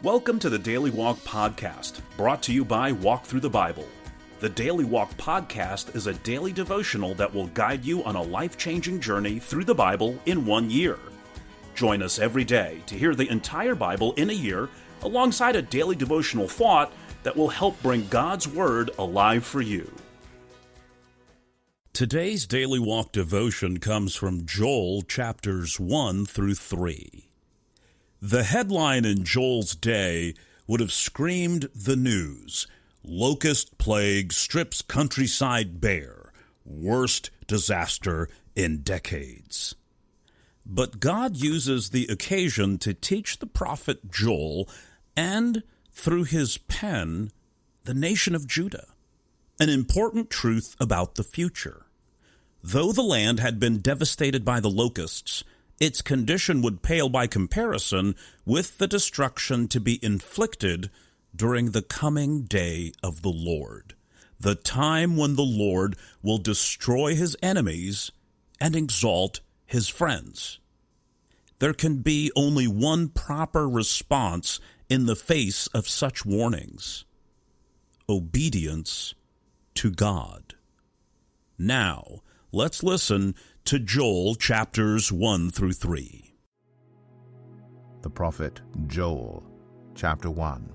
Welcome to the Daily Walk Podcast, brought to you by Walk Thru the Bible. The Daily Walk Podcast is a daily devotional that will guide you on a life-changing journey through the Bible in 1 year. Join us every day to hear the entire Bible in a year, alongside a daily devotional thought that will help bring God's Word alive for you. Today's Daily Walk devotion comes from Joel chapters 1 through 3. The headline in Joel's day would have screamed the news. Locust plague strips countryside bare. Worst disaster in decades. But God uses the occasion to teach the prophet Joel, and through his pen, the nation of Judah, an important truth about the future. Though the land had been devastated by the locusts, its condition would pale by comparison with the destruction to be inflicted during the coming day of the Lord, the time when the Lord will destroy his enemies and exalt his friends. There can be only one proper response in the face of such warnings: obedience to God. Now, let's listen to Joel chapters 1 through 3. The prophet Joel, chapter 1.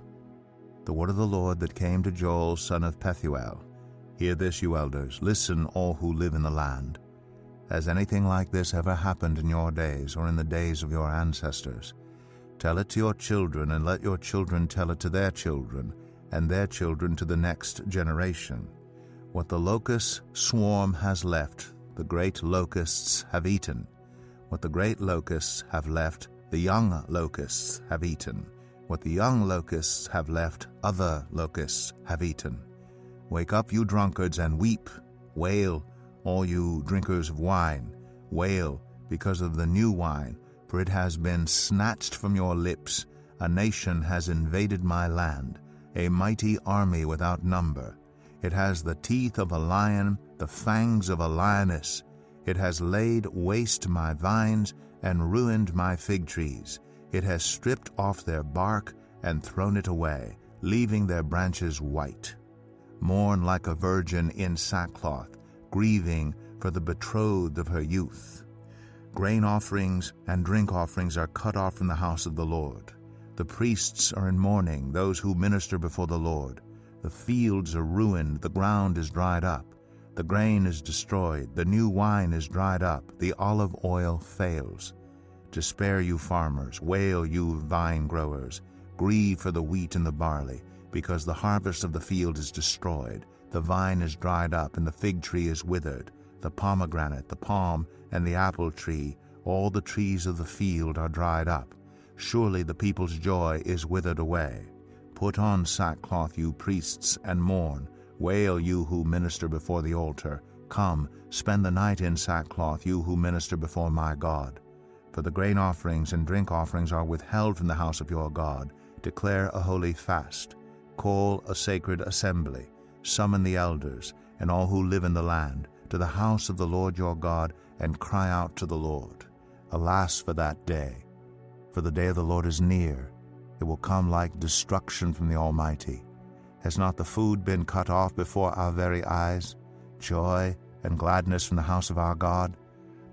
The word of the Lord that came to Joel, son of Pethuel. Hear this, you elders. Listen, all who live in the land. Has anything like this ever happened in your days, or in the days of your ancestors? Tell it to your children, and let your children tell it to their children, and their children to the next generation. What the locust swarm has left, the great locusts have eaten. What the great locusts have left, the young locusts have eaten. What the young locusts have left, other locusts have eaten. Wake up, you drunkards, and weep. Wail, all you drinkers of wine. Wail because of the new wine, for it has been snatched from your lips. A nation has invaded my land, a mighty army without number. It has the teeth of a lion, the fangs of a lioness. It has laid waste my vines and ruined my fig trees. It has stripped off their bark and thrown it away, leaving their branches white. Mourn like a virgin in sackcloth, grieving for the betrothed of her youth. Grain offerings and drink offerings are cut off from the house of the Lord. The priests are in mourning, those who minister before the Lord. The fields are ruined, the ground is dried up. The grain is destroyed, the new wine is dried up, the olive oil fails. Despair, you farmers, wail, you vine growers. Grieve for the wheat and the barley, because the harvest of the field is destroyed. The vine is dried up, and the fig tree is withered. The pomegranate, the palm, and the apple tree, all the trees of the field are dried up. Surely the people's joy is withered away. Put on sackcloth, you priests, and mourn. Wail, you who minister before the altar. Come, spend the night in sackcloth, you who minister before my God. For the grain offerings and drink offerings are withheld from the house of your God. Declare a holy fast. Call a sacred assembly. Summon the elders, and all who live in the land, to the house of the Lord your God, and cry out to the Lord. Alas for that day! For the day of the Lord is near. It will come like destruction from the Almighty. Has not the food been cut off before our very eyes? Joy and gladness from the house of our God?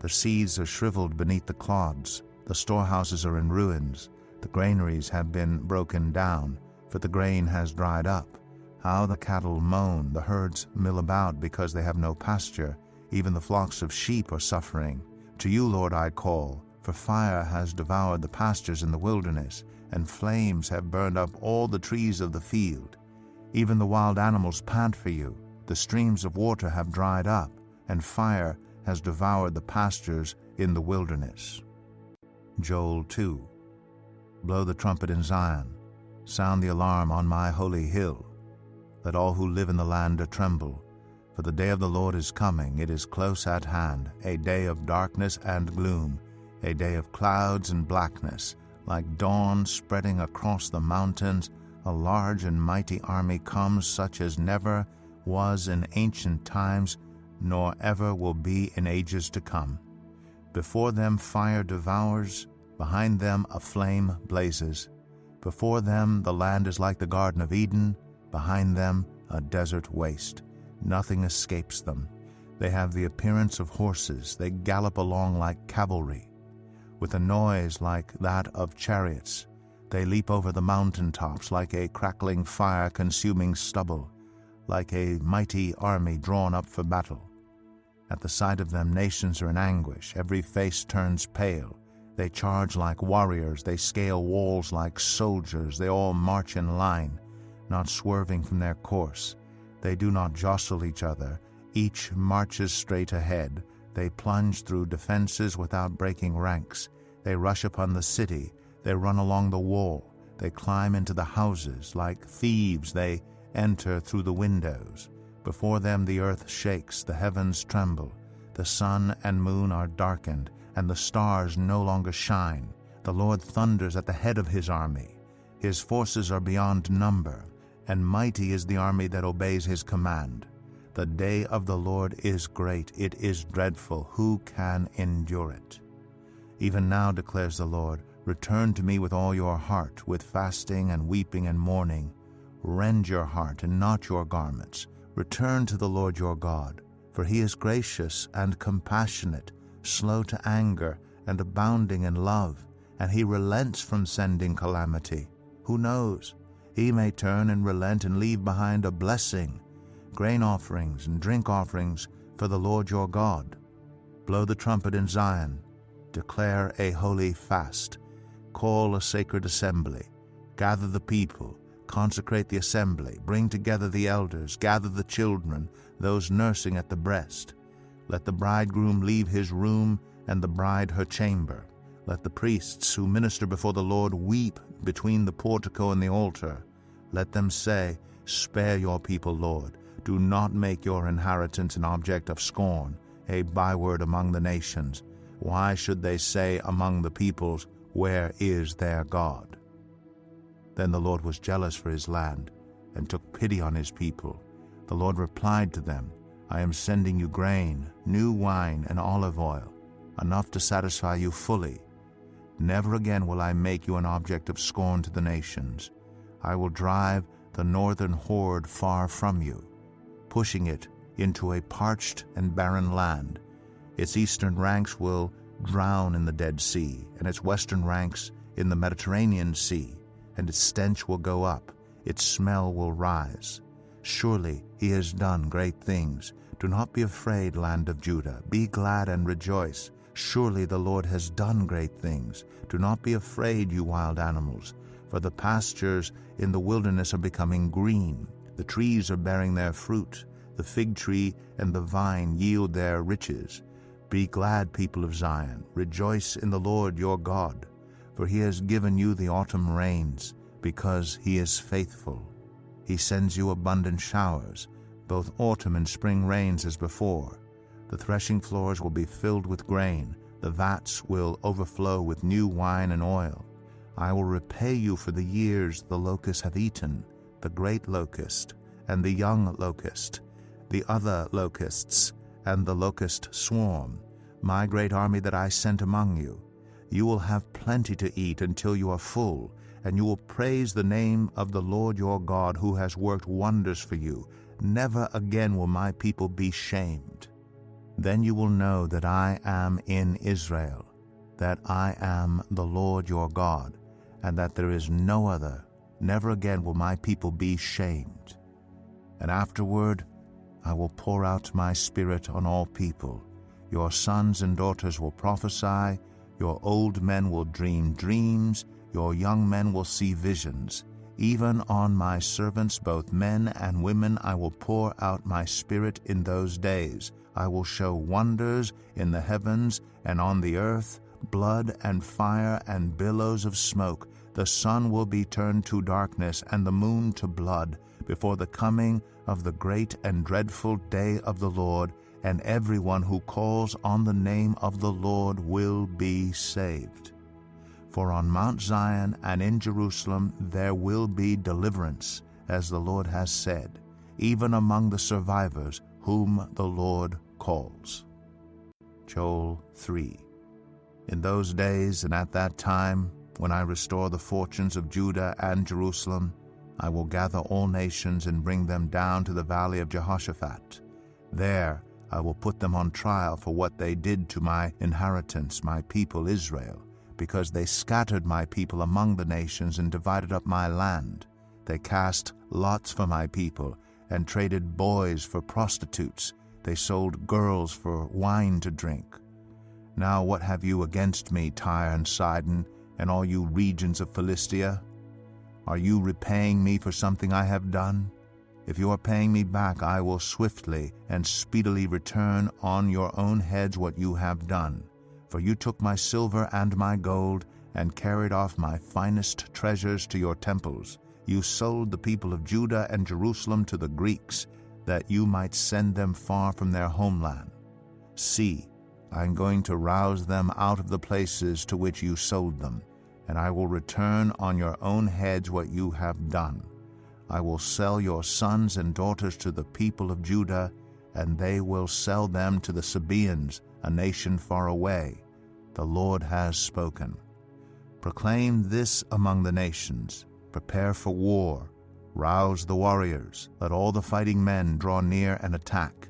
The seeds are shriveled beneath the clods. The storehouses are in ruins. The granaries have been broken down, for the grain has dried up. How the cattle moan, the herds mill about because they have no pasture. Even the flocks of sheep are suffering. To you, Lord, I call, for fire has devoured the pastures in the wilderness, and flames have burned up all the trees of the field. Even the wild animals pant for you. The streams of water have dried up, and fire has devoured the pastures in the wilderness. Joel 2. Blow the trumpet in Zion. Sound the alarm on my holy hill. Let all who live in the land tremble. For the day of the Lord is coming. It is close at hand, a day of darkness and gloom, a day of clouds and blackness. Like dawn spreading across the mountains, a large and mighty army comes, such as never was in ancient times, nor ever will be in ages to come. Before them fire devours, behind them a flame blazes. Before them the land is like the Garden of Eden, behind them a desert waste. Nothing escapes them. They have the appearance of horses. They gallop along like cavalry. With a noise like that of chariots, they leap over the mountain tops like a crackling fire consuming stubble, like a mighty army drawn up for battle. At the sight of them nations are in anguish. Every face turns pale. They charge like warriors. They scale walls like soldiers. They all march in line, not swerving from their course. They do not jostle each other. Each marches straight ahead. They plunge through defenses without breaking ranks. They rush upon the city. They run along the wall. They climb into the houses. Like thieves, they enter through the windows. Before them the earth shakes, the heavens tremble. The sun and moon are darkened, and the stars no longer shine. The Lord thunders at the head of his army. His forces are beyond number, and mighty is the army that obeys his command. The day of the Lord is great. It is dreadful. Who can endure it? Even now, declares the Lord, return to me with all your heart, with fasting and weeping and mourning. Rend your heart and not your garments. Return to the Lord your God, for he is gracious and compassionate, slow to anger and abounding in love, and he relents from sending calamity. Who knows? He may turn and relent and leave behind a blessing, grain offerings and drink offerings for the Lord your God. Blow the trumpet in Zion. Declare a holy fast. Call a sacred assembly. Gather the people. Consecrate the assembly. Bring together the elders. Gather the children, those nursing at the breast. Let the bridegroom leave his room and the bride her chamber. Let the priests who minister before the Lord weep between the portico and the altar. Let them say, spare your people, Lord. Do not make your inheritance an object of scorn, a byword among the nations. Why should they say among the peoples, where is their God? Then the Lord was jealous for his land and took pity on his people. The Lord replied to them, I am sending you grain, new wine, and olive oil, enough to satisfy you fully. Never again will I make you an object of scorn to the nations. I will drive the northern horde far from you, pushing it into a parched and barren land. Its eastern ranks will drown in the Dead Sea, and its western ranks in the Mediterranean Sea, and its stench will go up, its smell will rise. Surely he has done great things. Do not be afraid, land of Judah. Be glad and rejoice. Surely the Lord has done great things. Do not be afraid, you wild animals, for the pastures in the wilderness are becoming green. The trees are bearing their fruit. The fig tree and the vine yield their riches. Be glad, people of Zion. Rejoice in the Lord your God, for he has given you the autumn rains, because he is faithful. He sends you abundant showers, both autumn and spring rains as before. The threshing floors will be filled with grain. The vats will overflow with new wine and oil. I will repay you for the years the locusts have eaten, the great locust and the young locust, the other locusts and the locust swarm, my great army that I sent among you. You will have plenty to eat until you are full, and you will praise the name of the Lord your God, who has worked wonders for you. Never again will my people be shamed. Then you will know that I am in Israel, that I am the Lord your God, and that there is no other. Never again will my people be shamed. And afterward I will pour out my Spirit on all people. Your sons and daughters will prophesy, your old men will dream dreams, your young men will see visions. Even on my servants, both men and women, I will pour out my Spirit in those days. I will show wonders in the heavens and on the earth, blood and fire and billows of smoke. The sun will be turned to darkness and the moon to blood before the coming of the great and dreadful day of the Lord, and everyone who calls on the name of the Lord will be saved. For on Mount Zion and in Jerusalem there will be deliverance, as the Lord has said, even among the survivors whom the Lord calls. Joel 3. In those days and at that time, When I restore the fortunes of Judah and Jerusalem, I will gather all nations and bring them down to the valley of Jehoshaphat. There I will put them on trial for what they did to my inheritance, my people Israel, because they scattered my people among the nations and divided up my land. They cast lots for my people and traded boys for prostitutes. They sold girls for wine to drink. Now what have you against me, Tyre and Sidon, and all you regions of Philistia? Are you repaying me for something I have done? If you are paying me back, I will swiftly and speedily return on your own heads what you have done. For you took my silver and my gold, and carried off my finest treasures to your temples. You sold the people of Judah and Jerusalem to the Greeks, that you might send them far from their homeland. See, I am going to rouse them out of the places to which you sold them, and I will return on your own heads what you have done. I will sell your sons and daughters to the people of Judah, and they will sell them to the Sabaeans, a nation far away. The Lord has spoken. Proclaim this among the nations. Prepare for war. Rouse the warriors. Let all the fighting men draw near and attack.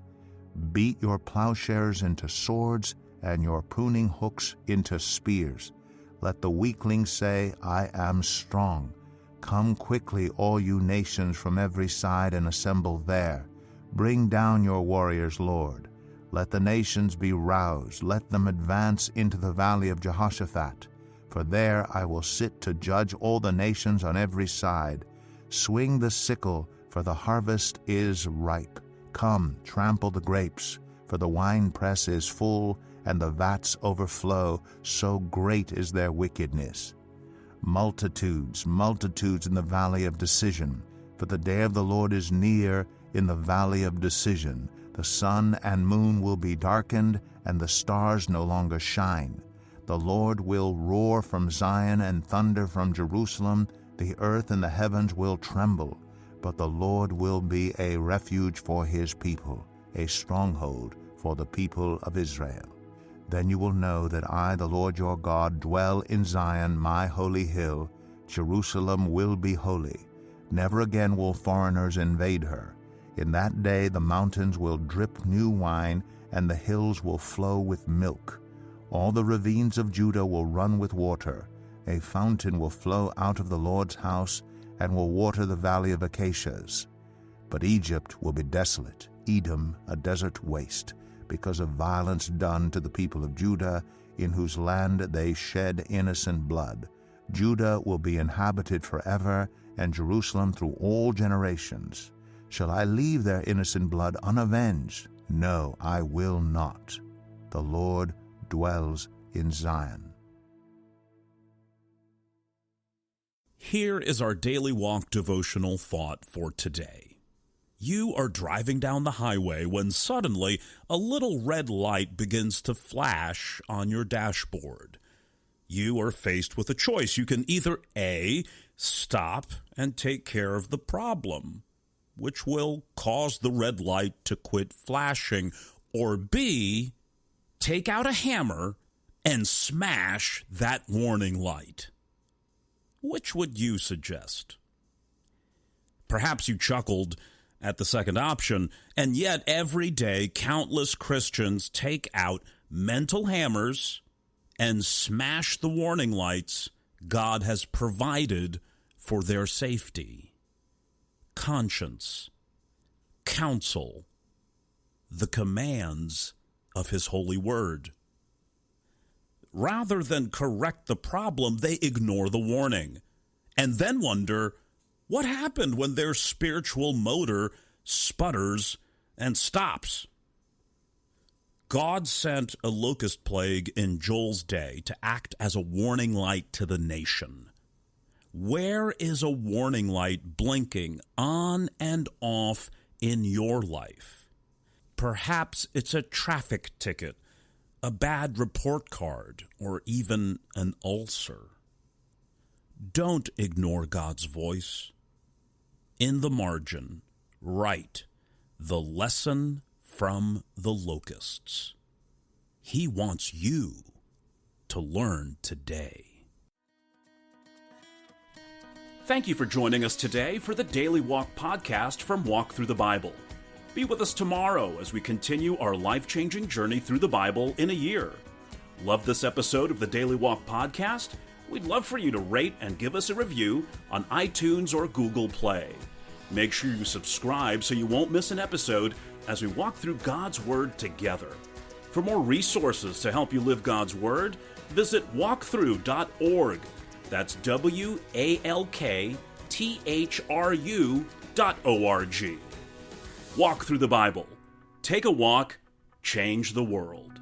Beat your plowshares into swords, and your pruning hooks into spears. Let the weakling say, I am strong. Come quickly, all you nations from every side, and assemble there. Bring down your warriors, Lord. Let the nations be roused. Let them advance into the valley of Jehoshaphat. For there I will sit to judge all the nations on every side. Swing the sickle, for the harvest is ripe. Come, trample the grapes, for the winepress is full, and the vats overflow, so great is their wickedness. Multitudes, multitudes in the valley of decision, for the day of the Lord is near in the valley of decision. The sun and moon will be darkened, and the stars no longer shine. The Lord will roar from Zion and thunder from Jerusalem. The earth and the heavens will tremble, but the Lord will be a refuge for his people, a stronghold for the people of Israel. Then you will know that I, the Lord your God, dwell in Zion, my holy hill. Jerusalem will be holy. Never again will foreigners invade her. In that day the mountains will drip new wine, and the hills will flow with milk. All the ravines of Judah will run with water. A fountain will flow out of the Lord's house, and will water the valley of acacias. But Egypt will be desolate, Edom a desert waste, because of violence done to the people of Judah, in whose land they shed innocent blood. Judah will be inhabited forever, and Jerusalem through all generations. Shall I leave their innocent blood unavenged? No, I will not. The Lord dwells in Zion. Here is our Daily Walk devotional thought for today. You are driving down the highway when suddenly a little red light begins to flash on your dashboard. You are faced with a choice. You can either A, stop and take care of the problem, which will cause the red light to quit flashing, or B, take out a hammer and smash that warning light. Which would you suggest? Perhaps you chuckled at the second option, and yet every day countless Christians take out mental hammers and smash the warning lights God has provided for their safety. Conscience, counsel, the commands of His holy word. Rather than correct the problem, they ignore the warning and then wonder what happened when their spiritual motor sputters and stops. God sent a locust plague in Joel's day to act as a warning light to the nation. Where is a warning light blinking on and off in your life? Perhaps it's a traffic ticket, a bad report card, or even an ulcer. Don't ignore God's voice. In the margin, write the lesson from the locusts. He wants you to learn today. Thank you for joining us today for the Daily Walk Podcast from Walk Thru the Bible. Be with us tomorrow as we continue our life-changing journey through the Bible in a year. Love this episode of the Daily Walk Podcast? We'd love for you to rate and give us a review on iTunes or Google Play. Make sure you subscribe so you won't miss an episode as we walk through God's Word together. For more resources to help you live God's Word, visit walkthru.org. That's walkthru.org. Walk through the Bible. Take a walk, change the world.